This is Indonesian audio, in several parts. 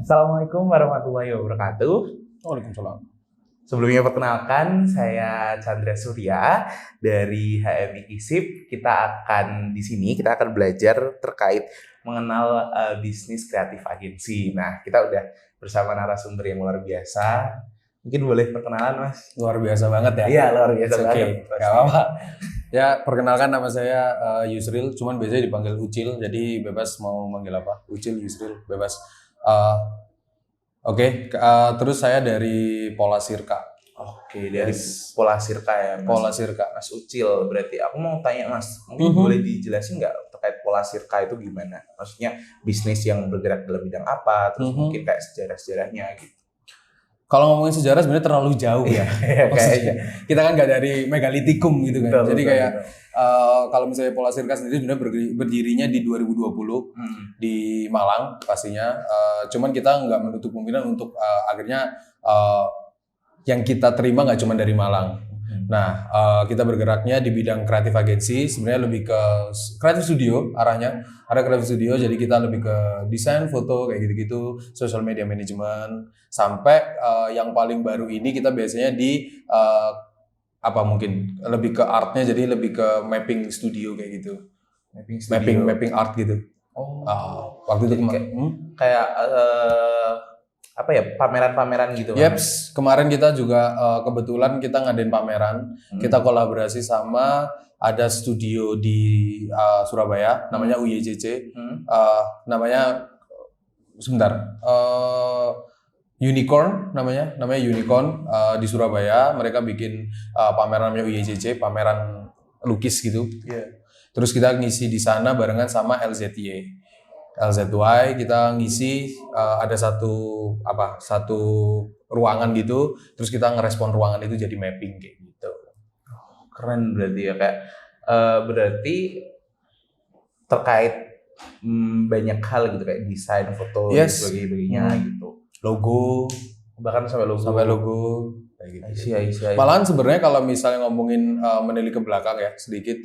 Assalamualaikum warahmatullahi wabarakatuh. Waalaikumsalam. Sebelumnya perkenalkan, saya Chandra Surya dari HMI ISIP. Kita akan belajar terkait mengenal bisnis kreatif agensi. Nah, kita udah bersama narasumber yang luar biasa. Mungkin boleh perkenalan, Mas? Luar biasa banget ya? Iya, luar biasa banget. Gak apa-apa. Ya, perkenalkan nama saya Yusril, cuman biasanya dipanggil Ucil, jadi bebas mau manggil apa? Ucil, Yusril, bebas. Terus saya dari Pola Sirka. Oke, dari Pola Sirka ya, Mas? Pola Sirka. Mas Ucil, berarti aku mau tanya, Mas, mungkin boleh dijelasin nggak terkait Pola Sirka itu gimana? Maksudnya bisnis yang bergerak dalam bidang apa, terus mungkin kayak sejarah-sejarahnya gitu. Kalau ngomongin sejarah sebenarnya terlalu jauh ya. Kayaknya kita kan nggak dari megalitikum gitu kan. Jadi kayak kalau misalnya Pola Sirka sendiri sebenarnya berdirinya di 2020 di Malang pastinya. Cuman kita nggak menutup kemungkinan untuk akhirnya yang kita terima nggak cuma dari Malang. Nah, kita bergeraknya di bidang kreatif agensi, sebenarnya lebih ke kreatif studio arahnya. Ada kreatif studio, jadi kita lebih ke desain, foto, kayak gitu-gitu, social media management, sampai yang paling baru ini kita biasanya di mungkin lebih ke artnya, jadi lebih ke mapping studio kayak gitu. Mapping art gitu. Waktu itu kayak pameran-pameran gitu. Yeps, kemarin kita juga kebetulan kita ngadain pameran. Kita kolaborasi sama ada studio di Surabaya, namanya UYCC. Namanya Unicorn namanya Unicorn di Surabaya. Mereka bikin pameran namanya UYCC, pameran lukis gitu. Terus kita ngisi di sana barengan sama LZY, kita ngisi ada satu ruangan gitu, terus kita ngerespon ruangan itu jadi mapping kayak gitu. Keren berarti ya, kayak berarti terkait banyak hal gitu, kayak desain, foto, dan sebagainya gitu. Logo, bahkan sampai logo kayak gitu. Isi. Malahan sebenarnya kalau misalnya ngomongin menilik ke belakang ya sedikit.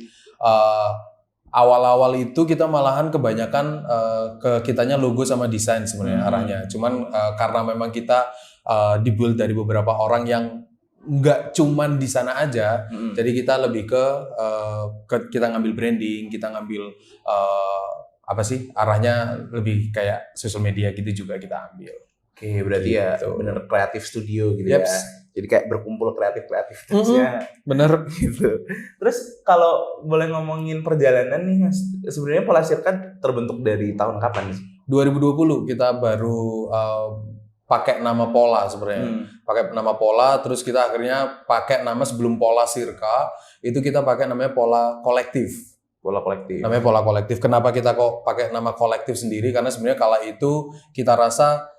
Awal-awal itu kita malahan kebanyakan kitanya logo sama desain sebenarnya arahnya. Cuman karena memang kita dibuild dari beberapa orang yang nggak cuman di sana aja, jadi kita lebih ke kita ngambil branding, kita ngambil arahnya lebih kayak social media gitu juga kita ambil. Oke, berarti gitu. Ya bener kreatif studio gitu ya. Jadi kayak berkumpul kreativitasnya. Bener gitu. Terus kalau boleh ngomongin perjalanan nih, Mas, sebenarnya Pola Sirka terbentuk dari tahun kapan sih? 2020 kita baru pakai nama Pola sebenarnya. Pakai nama Pola, terus kita akhirnya pakai nama sebelum Pola Sirka, itu kita pakai namanya Pola Kolektif. Namanya Pola Kolektif. Kenapa kita kok pakai nama kolektif sendiri? Karena sebenarnya kala itu kita rasa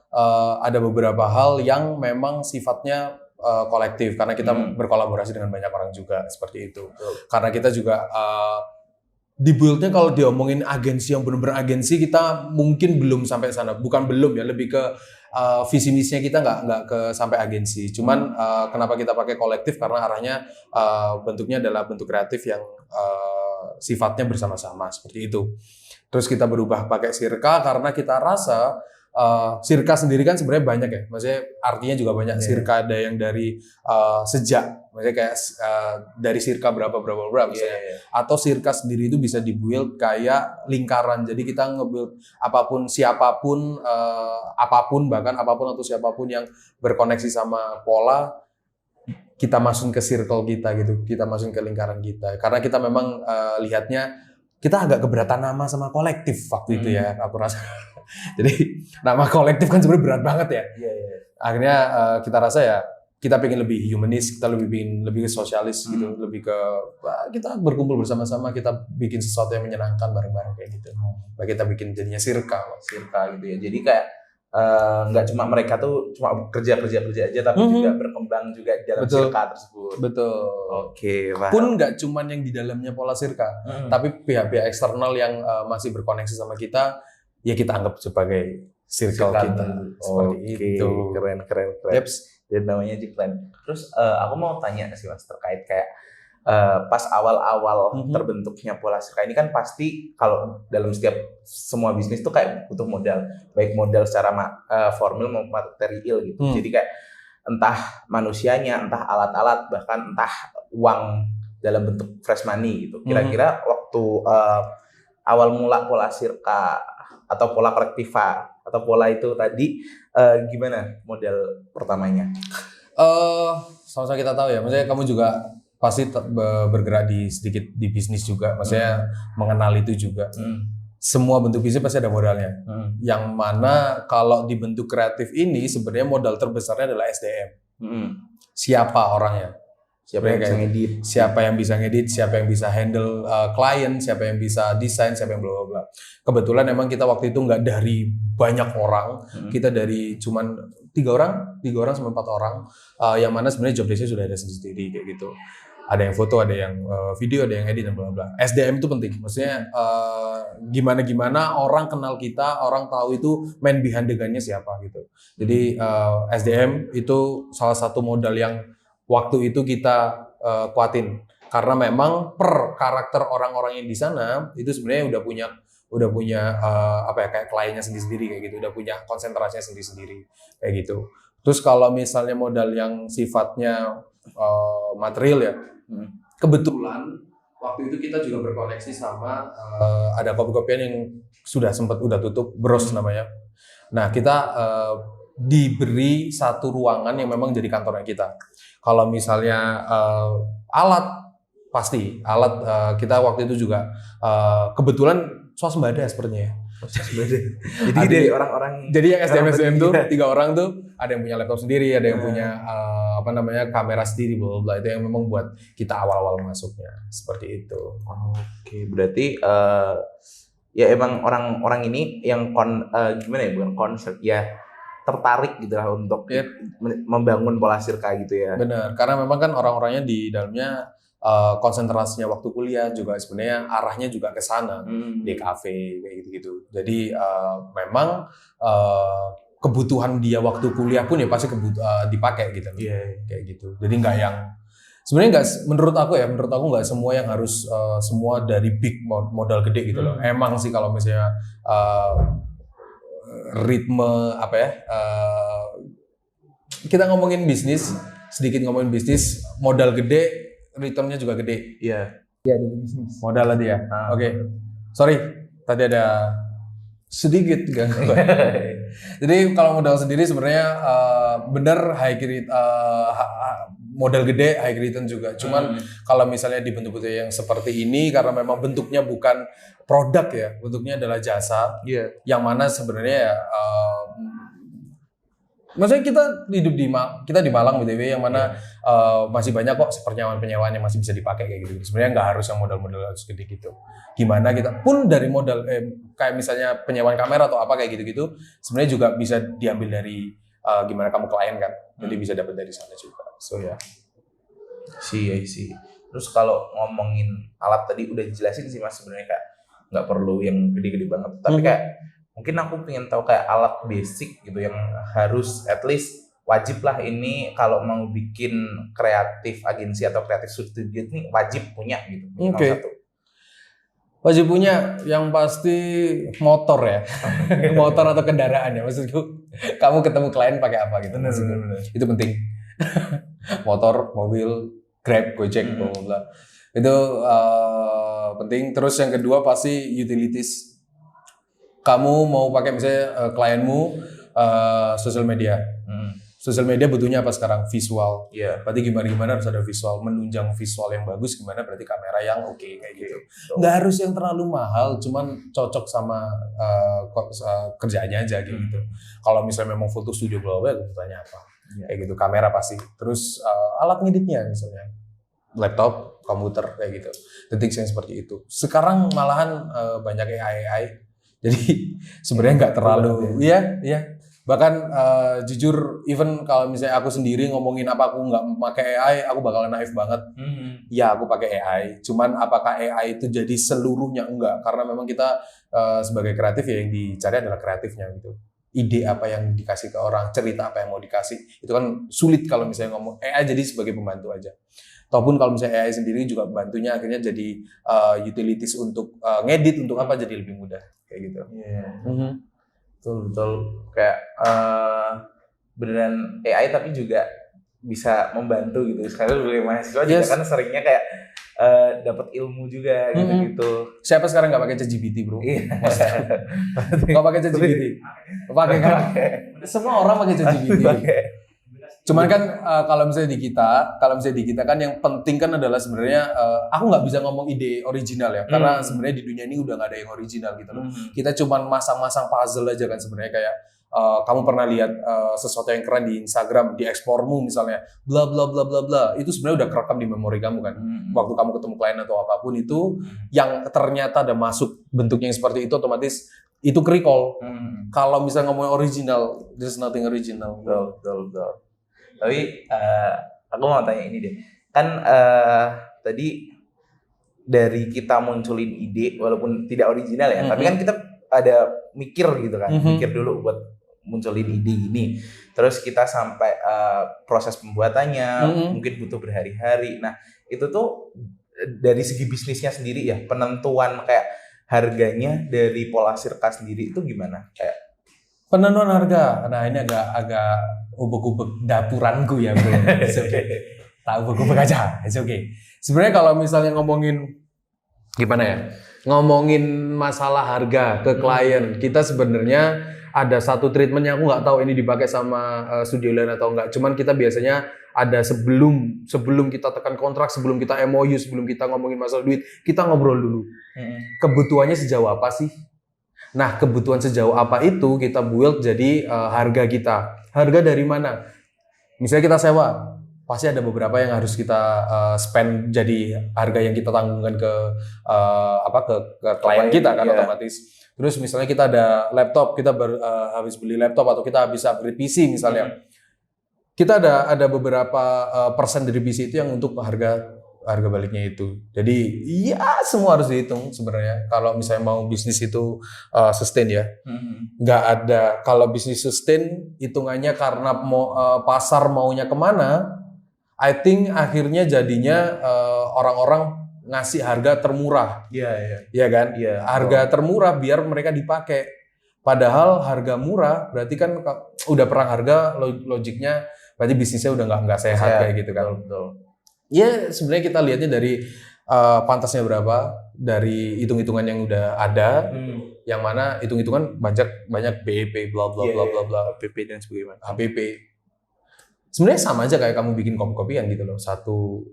ada beberapa hal yang memang sifatnya kolektif, karena kita berkolaborasi dengan banyak orang juga seperti itu. Karena kita juga dibuildnya kalau diomongin agensi yang benar-benar agensi, kita mungkin belum sampai sana. Bukan belum ya, lebih ke visi misinya kita nggak ke sampai agensi. Cuman kenapa kita pakai kolektif, karena arahnya bentuknya adalah bentuk kreatif yang sifatnya bersama-sama seperti itu. Terus kita berubah pakai Sirka karena kita rasa Sirka sendiri kan sebenarnya banyak ya, maksudnya artinya juga banyak. Sirka ada yang dari sejak, maksudnya kayak dari Sirka berapa misalnya. Atau Sirka sendiri itu bisa dibuild kayak lingkaran, jadi kita ngebuild apapun, siapapun, bahkan apapun atau siapapun yang berkoneksi sama Pola, kita masukin ke circle kita gitu, kita masukin ke lingkaran kita. Karena kita memang lihatnya kita agak keberatan nama sama kolektif waktu itu ya, aku rasa. Jadi nama kolektif kan sebenarnya berat banget ya. Akhirnya kita rasa ya kita pengen lebih humanis, kita lebih sosialis gitu, lebih ke kita berkumpul bersama-sama, kita bikin sesuatu yang menyenangkan bareng-bareng kayak gitu. Nah, kita bikin jadinya Sirka gitu ya. Jadi kayak nggak cuma mereka tuh cuma kerja aja, tapi juga berkembang juga di dalam Sirka tersebut. Betul. Oke, paham. Pun nggak cuma yang di dalamnya Pola Sirka, tapi pihak-pihak eksternal yang masih berkoneksi sama kita, ya kita anggap sebagai circle kita. Seperti itu. Keren. Dan namanya Jiplan. Terus aku mau tanya sih, Mas, terkait kayak pas awal-awal terbentuknya Pola Sirka ini kan pasti kalau dalam setiap semua bisnis tuh kayak butuh modal, baik modal secara formal maupun material gitu. Jadi kayak entah manusianya, entah alat-alat, bahkan entah uang dalam bentuk fresh money gitu. Kira-kira waktu awal mula Pola Sirka atau Pola Kolektiva atau Pola itu tadi gimana modal pertamanya? Sama-sama kita tahu ya, maksudnya kamu juga pasti bergerak sedikit di bisnis juga, maksudnya mengenal itu juga. Semua bentuk bisnis pasti ada modalnya. Yang mana kalau di bentuk kreatif ini sebenarnya modal terbesarnya adalah SDM. Siapa orangnya? Siapa yang bisa ngedit? Siapa yang bisa ngedit? Siapa yang bisa handle klien? Siapa yang bisa desain? Siapa yang bla bla bla. Kebetulan emang kita waktu itu nggak dari banyak orang, kita dari cuman 3 orang sampai 4 orang, yang mana sebenarnya job desk-nya sudah ada sendiri kayak gitu. Ada yang foto, ada yang video, ada yang edit dan bla bla. SDM itu penting. Maksudnya gimana orang kenal kita, orang tahu itu man behind the gun-nya siapa gitu. Jadi SDM itu salah satu modal yang waktu itu kita kuatin. Karena memang per karakter orang-orang yang di sana itu sebenarnya udah punya kayak kliennya sendiri-sendiri kayak gitu, udah punya konsentrasinya sendiri-sendiri kayak gitu. Terus kalau misalnya modal yang sifatnya material ya, kebetulan waktu itu kita juga berkoneksi sama ada kopi-kopian yang udah tutup, Bros namanya. Nah, kita diberi satu ruangan yang memang jadi kantornya kita. Kalau misalnya alat kita waktu itu juga kebetulan swasembada sepertinya ya. Jadi dari orang-orang, jadi yang SDM tuh 3 orang tuh ada yang punya laptop sendiri, ada yang punya kamera sendiri, bla bla. Itu yang memang buat kita awal-awal masuknya seperti itu. Oke, berarti ya emang orang-orang ini yang gimana ya, bukan konsep ya, tertarik gitu lah untuk membangun Pola Sirka gitu ya. Benar, karena memang kan orang-orangnya di dalamnya konsentrasinya waktu kuliah juga sebenarnya arahnya juga ke sana, di kafe kayak gitu-gitu. Jadi memang kebutuhan dia waktu kuliah pun ya pasti dipakai gitu, kayak gitu. Jadi nggak yang sebenarnya menurut aku nggak semua yang harus semua dari big modal gede gitu loh. Emang sih kalau misalnya ritme kita ngomongin bisnis, modal gede, return-nya juga gede. Iya. Iya, di bisnis. Modal tadi ya. Oke. Sorry, tadi ada sedikit gangguan. Jadi kalau modal sendiri sebenarnya benar modal gede, high return juga. Cuman kalau misalnya di bentuk-bentuk yang seperti ini, karena memang bentuknya bukan produk ya, bentuknya adalah jasa. Yang mana sebenarnya maksudnya kita hidup di Malang BTW yang mana masih banyak kok penyewaan yang masih bisa dipakai kayak gitu. Sebenarnya nggak harus yang modal-modal harus gede gitu. Gimana kita pun dari modal kayak misalnya penyewaan kamera atau apa kayak gitu-gitu, sebenarnya juga bisa diambil dari gimana kamu klien kan. Jadi bisa dapat dari sana juga. So ya. Sih. Terus kalau ngomongin alat tadi udah dijelasin sih Mas, sebenarnya kayak nggak perlu yang gede-gede banget. Tapi kayak mungkin aku pengen tahu kayak alat basic gitu yang harus at least wajib lah ini kalau mau bikin kreatif agensi atau kreatif studio ini wajib punya gitu. Satu. Wajib punya yang pasti motor ya. Motor atau kendaraan ya maksudku. Kamu ketemu klien pakai apa gitu. Bener. Itu penting. Motor, mobil, Grab, Gojek, bla bla. Itu penting. Terus yang kedua pasti utilities. Kamu mau pakai misalnya klienmu sosial media. Sosial media butuhnya apa sekarang? Visual. Berarti gimana harus ada visual, menunjang visual yang bagus, gimana berarti kamera yang oke kayak gitu. Nggak harus yang terlalu mahal, cuman cocok sama kerjaannya aja gitu. Kalau misalnya memang foto studio bla bla, kebutuhannya apa? Kayak gitu, kamera pasti. Terus alat ngeditnya misalnya laptop, komputer kayak gitu. Detik yang seperti itu. Sekarang malahan banyak AI. Jadi sebenarnya nggak terlalu, iya. Bahkan jujur, even kalau misalnya aku sendiri ngomongin apa aku nggak pakai AI, aku bakalan naif banget. Ya aku pakai AI. Cuman apakah AI itu jadi seluruhnya? Enggak. Karena memang kita sebagai kreatif ya yang dicari adalah kreatifnya gitu. Ide apa yang dikasih ke orang, cerita apa yang mau dikasih. Itu kan sulit kalau misalnya ngomong AI jadi sebagai pembantu aja. Ataupun kalau misalnya AI sendiri juga bantunya akhirnya jadi utilities untuk ngedit untuk apa jadi lebih mudah kayak gitu. Betul kayak beneran AI tapi juga bisa membantu gitu. Sekarang dari mahasiswa juga kan seringnya kayak dapat ilmu juga gitu. Siapa sekarang nggak pakai ChatGPT, bro? Iya. Nggak pakai ChatGPT? Pakai kan? Semua orang pakai ChatGPT. Cuman kan kalau misalnya di kita kan yang penting kan adalah sebenarnya aku nggak bisa ngomong ide original ya, karena sebenarnya di dunia ini udah nggak ada yang original gitu loh. Kita cuman masang-masang puzzle aja kan sebenarnya kayak kamu pernah lihat sesuatu yang keren di Instagram, di explore-mu misalnya, bla bla bla bla bla, itu sebenarnya udah kerekam di memori kamu kan. Waktu kamu ketemu klien atau apapun itu, yang ternyata ada masuk bentuknya yang seperti itu, otomatis itu ke-recall. Kalau misalnya ngomongin original, there's nothing original. Betul. Tapi aku mau tanya ini deh, kan tadi dari kita munculin ide walaupun tidak original ya, tapi kan kita ada mikir gitu kan, mikir dulu buat munculin ide ini, terus kita sampai proses pembuatannya mungkin butuh berhari-hari. Nah itu tuh dari segi bisnisnya sendiri ya, penentuan kayak harganya dari Pola Sirka sendiri itu gimana? Kayak penentuan harga, nah ini agak ubek-ubek dapuranku ya bro. Tak ubek-ubek aja, it's okay. Sebenarnya kalau misalnya ngomongin gimana ya, ngomongin masalah harga ke klien, kita sebenarnya ada satu treatment yang aku nggak tahu ini dipakai sama studio lain atau enggak. Cuman kita biasanya ada sebelum kita tekan kontrak, sebelum kita MOU, sebelum kita ngomongin masalah duit, kita ngobrol dulu. Kebutuhannya sejauh apa sih? Nah, kebutuhan sejauh apa itu kita build jadi harga kita. Harga dari mana? Misalnya kita sewa, pasti ada beberapa yang harus kita spend jadi harga yang kita tanggungkan ke klien kita kan otomatis. Terus misalnya kita ada laptop, kita habis beli laptop atau kita habis upgrade PC misalnya. Kita ada beberapa persen dari PC itu yang untuk harga baliknya itu. Jadi ya semua harus dihitung sebenarnya. Kalau misalnya mau bisnis itu sustain ya. Nggak ada, kalau bisnis sustain hitungannya karena pasar maunya kemana, I think akhirnya jadinya orang-orang ngasih harga termurah. Iya kan? Harga termurah biar mereka dipakai. Padahal harga murah berarti kan udah perang harga, logiknya berarti bisnisnya udah nggak sehat kayak gitu kan. Betul. Ya sebenarnya kita lihatnya dari pantasnya berapa, dari hitung-hitungan yang udah ada, yang mana hitung-hitungan banyak BEP bla bla bla bla bla, HPP dan sebagainya. HPP. Sebenarnya sama aja kayak kamu bikin kopi-kopian gitu loh.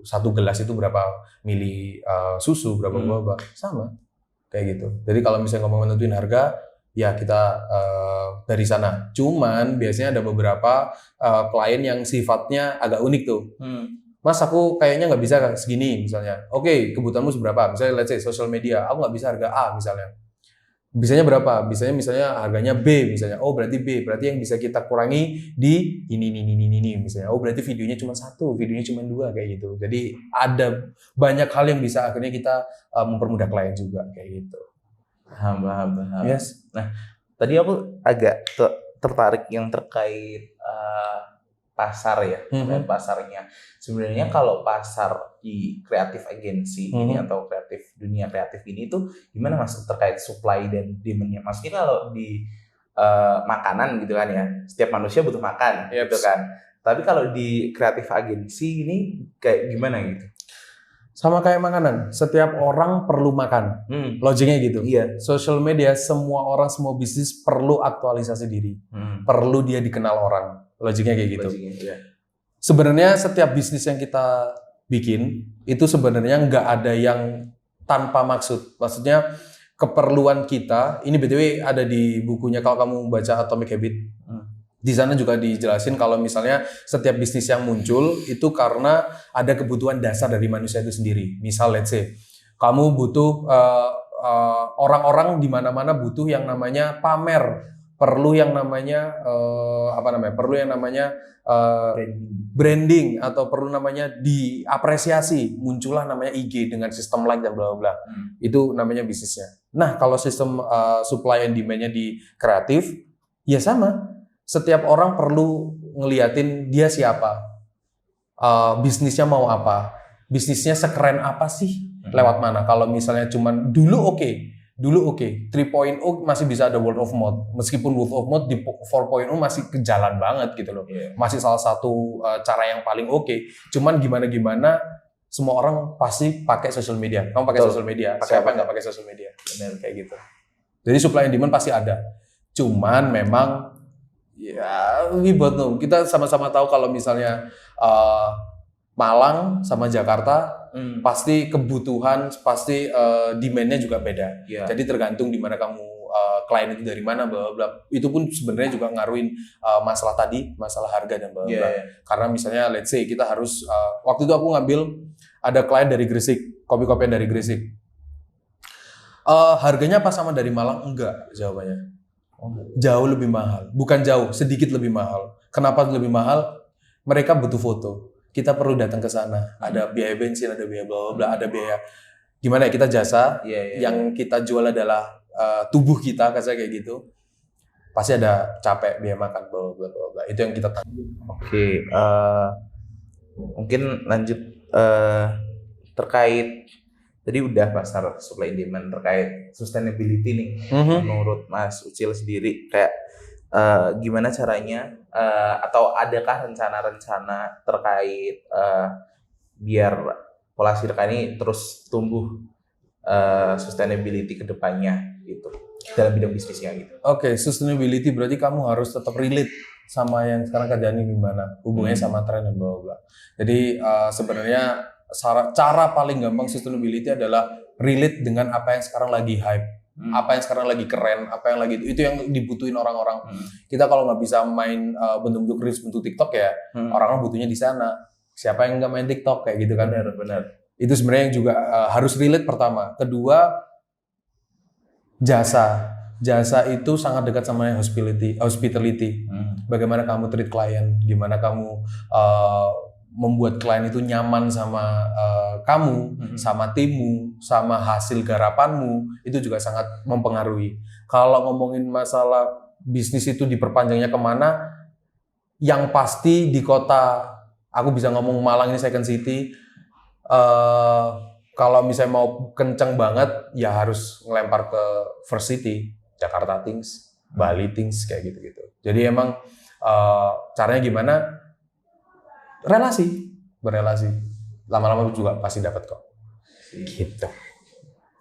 Satu gelas itu berapa mili susu, berapa boba, sama kayak gitu. Jadi kalau misalnya ngomong menentuin harga, ya kita dari sana. Cuman biasanya ada beberapa klien yang sifatnya agak unik tuh. Mas, aku kayaknya nggak bisa segini misalnya. Oke, kebutuhanmu seberapa? Misalnya let's say social media, aku nggak bisa harga A misalnya. Bisanya berapa? Bisanya misalnya harganya B misalnya. Oh berarti B, berarti yang bisa kita kurangi di ini misalnya. Oh berarti videonya cuma 1, videonya cuma 2 kayak gitu. Jadi ada banyak hal yang bisa akhirnya kita mempermudah klien juga kayak gitu. Paham. Yes. Nah tadi aku agak tertarik yang terkait pasar ya, pasarnya. Sebenarnya kalau pasar di kreatif agensi ini atau dunia kreatif ini tuh gimana Mas terkait supply dan demand-nya? Maksudnya kalau di makanan gitu kan ya, setiap manusia butuh makan gitu kan. Tapi kalau di kreatif agensi ini kayak gimana gitu? Sama kayak makanan, setiap orang perlu makan. Logiknya gitu. Iya. Social media, semua orang, semua bisnis perlu aktualisasi diri. Perlu dia dikenal orang. Logiknya kayak gitu. Sebenarnya setiap bisnis yang kita bikin itu sebenarnya nggak ada yang tanpa maksud. Maksudnya keperluan kita, ini BTW ada di bukunya kalau kamu baca Atomic Habit. Di sana juga dijelasin kalau misalnya setiap bisnis yang muncul itu karena ada kebutuhan dasar dari manusia itu sendiri. Misal let's say kamu butuh orang-orang di mana-mana butuh yang namanya pamer. Perlu yang namanya perlu yang namanya branding atau perlu namanya diapresiasi. Muncullah namanya IG dengan sistem like dan bla bla. Itu namanya bisnisnya. Nah, kalau sistem supply and demand-nya di kreatif ya sama. Setiap orang perlu ngeliatin dia siapa. Bisnisnya mau apa. bisnisnya sekeren apa sih, lewat mana. Kalau misalnya cuman dulu oke. 3.0 masih bisa ada word of mouth. Meskipun word of mouth di 4.0 masih ke jalan banget gitu loh. Masih salah satu cara yang paling oke. Cuman gimana semua orang pasti pakai social media. Kamu pakai social media, siapa yang nggak pakai social media? Benar kayak gitu. Jadi supply and demand pasti ada. Cuman memang ya we both know. Kita sama-sama tahu kalau misalnya Malang sama Jakarta pasti kebutuhan, pasti demand-nya juga beda. Jadi tergantung di mana kamu klien itu dari mana, bla bla. Itu pun sebenarnya juga ngaruhin masalah tadi, masalah harga dan bla bla. Karena misalnya let's say kita harus waktu itu aku ngambil ada klien dari Gresik, kopi-kopian dari Gresik. Harganya apa sama dari Malang? Enggak, jawabannya. Jauh lebih mahal. Bukan jauh, sedikit lebih mahal. Kenapa lebih mahal? Mereka butuh foto. Kita perlu datang ke sana. Ada biaya bensin, ada biaya bla bla, ada biaya gimana ya, kita jasa yang kita jual adalah tubuh kita, kayak gitu. Pasti ada capek, biaya makan bla bla bla. Itu yang kita tanggung. Oke, mungkin lanjut terkait tadi udah pasar supply and demand, terkait sustainability nih. Menurut Mas Ucil sendiri kayak gimana caranya atau adakah rencana-rencana terkait biar Pola Sirka ini terus tumbuh sustainability ke depannya gitu dalam bidang bisnisnya gitu. Oke, sustainability berarti kamu harus tetap relate sama yang sekarang kerjaan ini gimana, hubungannya sama tren dan bla bla. Jadi sebenarnya cara paling gampang sustainability adalah relate dengan apa yang sekarang lagi hype. Apa yang sekarang lagi keren, apa yang lagi itu yang dibutuhin orang-orang. Kita kalau nggak bisa main bentuk-bentuk reels, bentuk TikTok ya, orang-orang butuhnya di sana. Siapa yang nggak main TikTok kayak gitu kan? Benar. Itu sebenarnya yang juga harus relate pertama. Kedua, jasa itu sangat dekat sama yang hospitality. Bagaimana kamu treat klien, gimana kamu membuat klien itu nyaman sama kamu, sama timmu, sama hasil garapanmu, itu juga sangat mempengaruhi. Kalau ngomongin masalah bisnis itu diperpanjangnya kemana, yang pasti di kota, aku bisa ngomong Malang ini second city, kalau misalnya mau kenceng banget, ya harus ngelempar ke first city, Jakarta Things, Bali Things, kayak gitu-gitu. Jadi emang caranya gimana? Berelasi. Lama-lama juga pasti dapat kok. Gitu.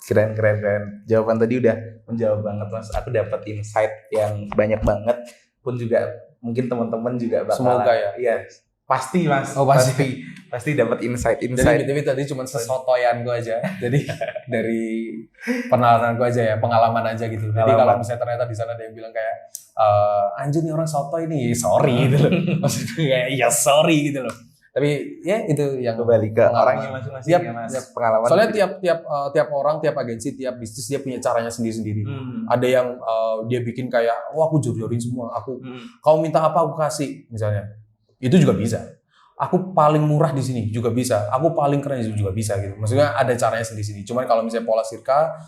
Keren. Jawaban tadi udah menjawab banget Mas. Aku dapat insight yang banyak banget. Pun juga mungkin teman-teman juga bakalan. Semoga ya. Iya. Pasti Mas. Oh, pasti dapat insight. Jadi tadi cuma sesotoyan gue aja. Jadi dari penalaran gue aja ya, pengalaman aja gitu. Jadi kalau misalnya ternyata di sana ada yang bilang kayak anjir nih orang sotoy nih, sorry gitu loh. Maksudnya kayak ya sorry gitu loh. Tapi ya itu yang kembali ke orangnya masing-masing ya Mas. Pengalaman. Soalnya tiap orang, tiap agensi, tiap bisnis dia punya caranya sendiri-sendiri. Ada yang dia bikin kayak, wah aku jor-jorin semua, kamu minta apa aku kasih misalnya. Itu juga bisa. Aku paling murah di sini juga bisa. Aku paling keren juga bisa gitu. Maksudnya ada caranya sendiri-sendiri. Cuman kalau misalnya Pola Sirka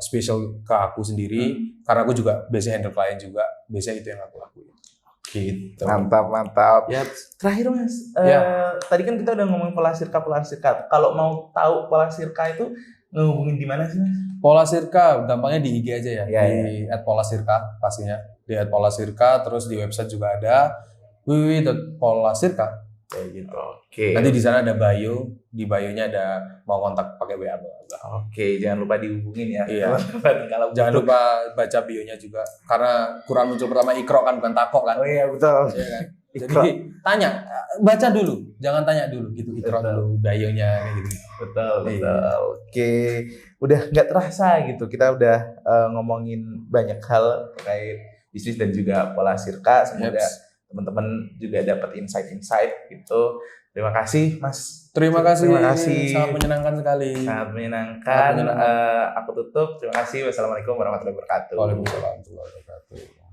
spesial ke aku sendiri, karena aku juga biasanya handle klien juga. Biasanya itu yang aku lakuin. Gitu. Mantap. Ya, terakhir Mas. Tadi kan kita udah ngomongin Pola Sirka. Kalau mau tahu Pola Sirka itu ngehubungin di mana sih Mas? Pola Sirka gampangnya di IG aja ya. Di @polasirka pastinya. Di @polasirka, terus di website juga ada. www.polasirka kayak gitu. Oke. Nanti di sana ada bio, di bio-nya ada mau kontak pakai WA. Oke, jangan lupa dihubungin ya. Iya. Kalau jangan lupa baca bio-nya juga, karena Quran muncul pertama Iqra kan, bukan takok kan. Oh iya betul. Iya kan? Jadi tanya, baca dulu, jangan tanya dulu gitu. Iqra dulu bio-nya kayak gitu. Betul. Oke, udah nggak terasa gitu. Kita udah ngomongin banyak hal terkait bisnis dan juga Pola Sirka. Semoga teman-teman juga dapat insight gitu. Terima kasih Mas. Terima kasih. Sangat menyenangkan sekali. Sangat menyenangkan. Aku tutup. Terima kasih. Wassalamualaikum warahmatullahi wabarakatuh. Waalaikumsalam warahmatullahi wabarakatuh.